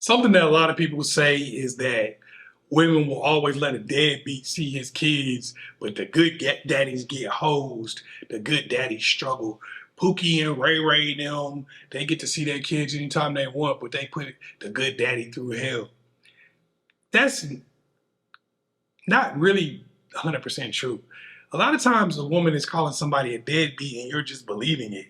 Something that a lot of people say is that women will always let a deadbeat see his kids, but the good daddies get hosed. The good daddies struggle. Pookie and Ray Ray and them, they get to see their kids anytime they want, but they put the good daddy through hell. That's not really 100% true. A lot of times a woman is calling somebody a deadbeat and you're just believing it.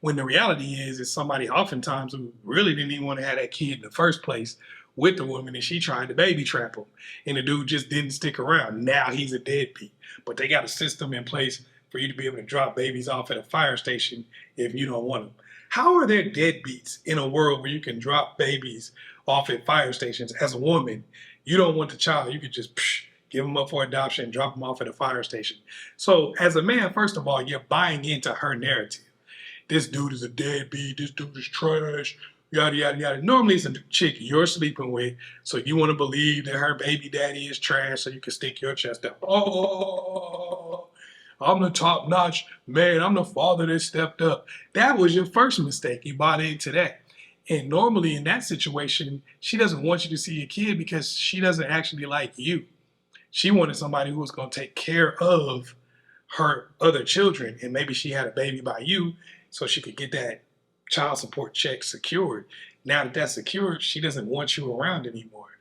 When the reality is, it's somebody oftentimes who really didn't even want to have that kid in the first place with the woman and she tried to baby trap him. And the dude just didn't stick around. Now he's a deadbeat. But they got a system in place for you to be able to drop babies off at a fire station if you don't want them. How are there deadbeats in a world where you can drop babies off at fire stations as a woman? You don't want the child, you could just give them up for adoption, drop them off at a fire station. So as a man, first of all, you're buying into her narrative. This dude is a deadbeat, this dude is trash, yada, yada, yada. Normally it's a chick you're sleeping with, so you want to believe that her baby daddy is trash so you can stick your chest out. Oh, I'm the top notch man, I'm the father that stepped up. That was your first mistake. You bought into that. And normally in that situation, she doesn't want you to see your kid because she doesn't actually like you. She wanted somebody who was going to take care of her other children, and maybe she had a baby by you so she could get that child support check secured. Now that that's secured, she doesn't want you around anymore.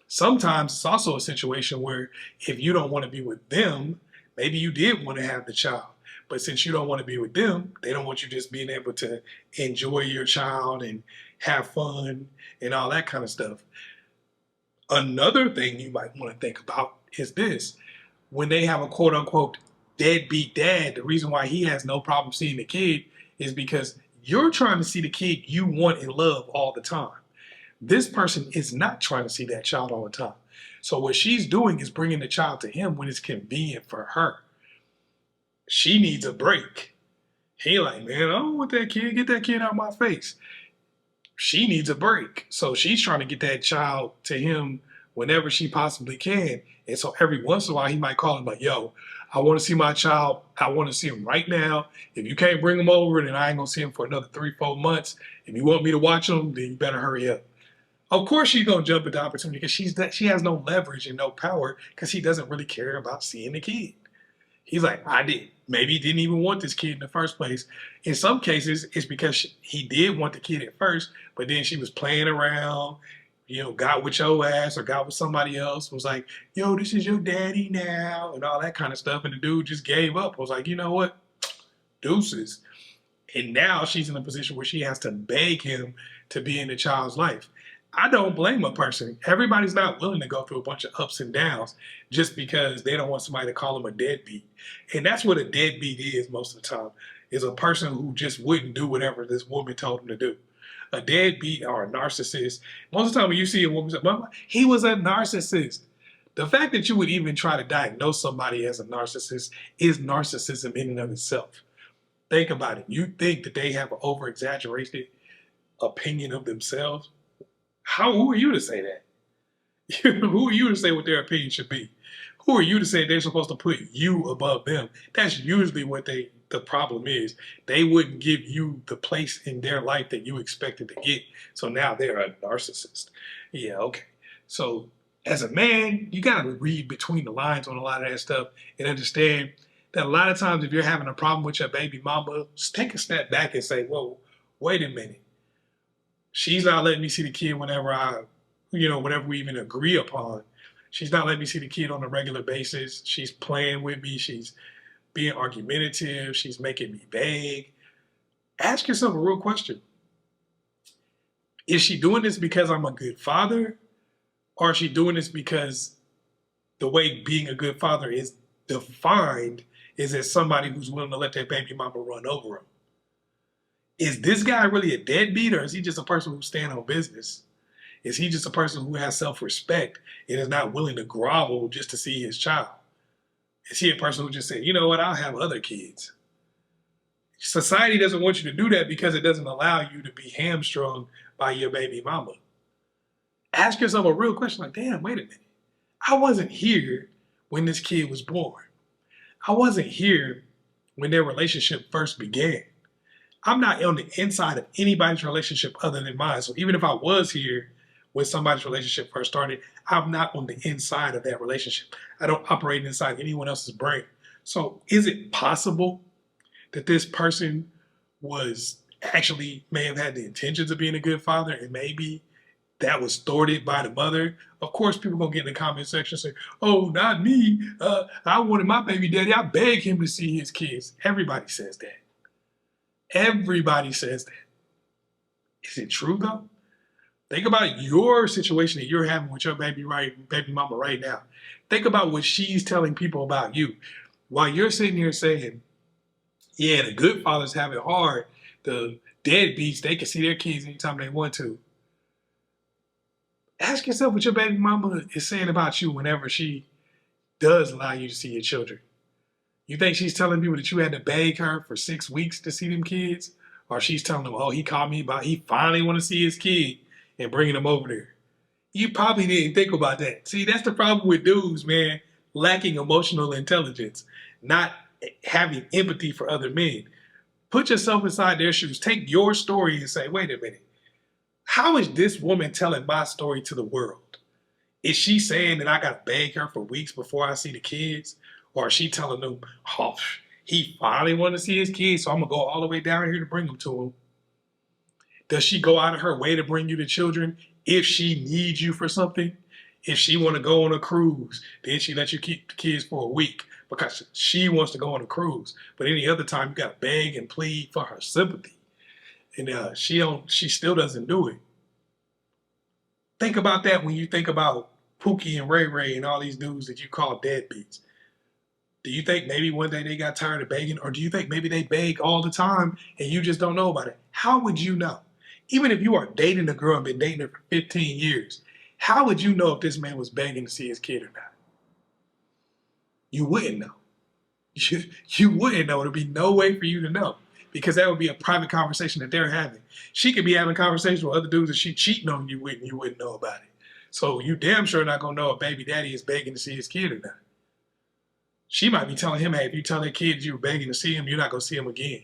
Sometimes it's also a situation where if you don't want to be with them, maybe you did want to have the child, but since you don't want to be with them, they don't want you just being able to enjoy your child and have fun and all that kind of stuff. Another thing you might want to think about is this. When they have a quote unquote deadbeat dad, the reason why he has no problem seeing the kid is because you're trying to see the kid you want and love all the time. This person is not trying to see that child all the time. So what she's doing is bringing the child to him when it's convenient for her. She needs a break. He like, man, I don't want that kid. Get that kid out of my face. She needs a break. So she's trying to get that child to him whenever she possibly can. And so every once in a while, he might call him like, yo, I want to see my child. I want to see him right now. If you can't bring him over, then I ain't going to see him for another 3-4 months. If you want me to watch him, then you better hurry up. Of course she's going to jump at the opportunity because she has no leverage and no power because he doesn't really care about seeing the kid. He's like, I did. Maybe he didn't even want this kid in the first place. In some cases, it's because he did want the kid at first, but then she was playing around, got with your ass or got with somebody else, was like, yo, this is your daddy now, and all that kind of stuff. And the dude just gave up. Was like, you know what? Deuces. And now she's in a position where she has to beg him to be in the child's life. I don't blame a person. Everybody's not willing to go through a bunch of ups and downs just because they don't want somebody to call them a deadbeat. And that's what a deadbeat is most of the time, is a person who just wouldn't do whatever this woman told him to do. A deadbeat or a narcissist. Most of the time when you see a woman say, Mama, he was a narcissist. The fact that you would even try to diagnose somebody as a narcissist is narcissism in and of itself. Think about it. You think that they have an over-exaggerated opinion of themselves? Who are you to say that? Who are you to say what their opinion should be? Who are you to say they're supposed to put you above them? That's usually what the problem is. They wouldn't give you the place in their life that you expected to get. So now they're a narcissist. Yeah, okay. So as a man, you got to read between the lines on a lot of that stuff and understand that a lot of times if you're having a problem with your baby mama, just take a step back and say, whoa, wait a minute. She's not letting me see the kid whenever whenever we even agree upon. She's not letting me see the kid on a regular basis. She's playing with me. She's being argumentative. She's making me beg. Ask yourself a real question. Is she doing this because I'm a good father? Or is she doing this because the way being a good father is defined is as somebody who's willing to let their baby mama run over him? Is this guy really a deadbeat, or is he just a person who stands on business? Is he just a person who has self-respect and is not willing to grovel just to see his child? Is he a person who just said, you know what, I'll have other kids? Society doesn't want you to do that because it doesn't allow you to be hamstrung by your baby mama. Ask yourself a real question like, damn, wait a minute. I wasn't here when this kid was born. I wasn't here when their relationship first began. I'm not on the inside of anybody's relationship other than mine. So even if I was here, when somebody's relationship first started. I'm not on the inside of that relationship. I don't operate inside anyone else's brain. So is it possible that this person was actually may have had the intentions of being a good father, and maybe that was thwarted by the mother? Of course, people gonna get in the comment section and say, "Oh, not me. I wanted my baby daddy. I begged him to see his kids." Everybody says that. Everybody says that. Is it true though? Think about your situation that you're having with your baby mama right now. Think about what she's telling people about you. While you're sitting here saying, yeah, the good fathers have it hard, the deadbeats, they can see their kids anytime they want to. Ask yourself what your baby mama is saying about you whenever she does allow you to see your children. You think she's telling people that you had to beg her for 6 weeks to see them kids? Or she's telling them, oh, he called me about, he finally want to see his kid and bringing them over there. You probably didn't think about that. See, that's the problem with dudes, man. Lacking emotional intelligence, not having empathy for other men. Put yourself inside their shoes. Take your story and say, wait a minute. How is this woman telling my story to the world? Is she saying that I got to beg her for weeks before I see the kids? Or is she telling them, oh, he finally wanted to see his kids, so I'm going to go all the way down here to bring them to him? Does she go out of her way to bring you the children if she needs you for something? If she want to go on a cruise, then she let you keep the kids for a week because she wants to go on a cruise. But any other time, you got to beg and plead for her sympathy. And she still doesn't do it. Think about that when you think about Pookie and Ray Ray and all these dudes that you call deadbeats. Do you think maybe one day they got tired of begging? Or do you think maybe they beg all the time and you just don't know about it? How would you know? Even if you are dating a girl and been dating her for 15 years, how would you know if this man was begging to see his kid or not? You wouldn't know. You wouldn't know. There'd be no way for you to know because that would be a private conversation that they're having. She could be having conversations with other dudes and she cheating on you with and you wouldn't know about it. So you damn sure not going to know if baby daddy is begging to see his kid or not. She might be telling him, hey, if you tell that kid you were begging to see him, you're not going to see him again.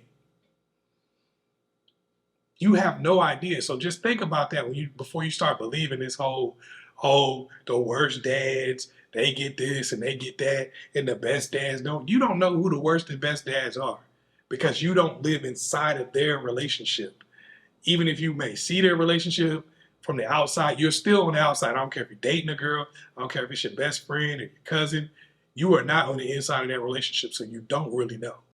You have no idea. So just think about that before you start believing this whole, oh, the worst dads, they get this and they get that, and the best dads don't. You don't know who the worst and best dads are because you don't live inside of their relationship. Even if you may see their relationship from the outside, you're still on the outside. I don't care if you're dating a girl. I don't care if it's your best friend or your cousin. You are not on the inside of that relationship, so you don't really know.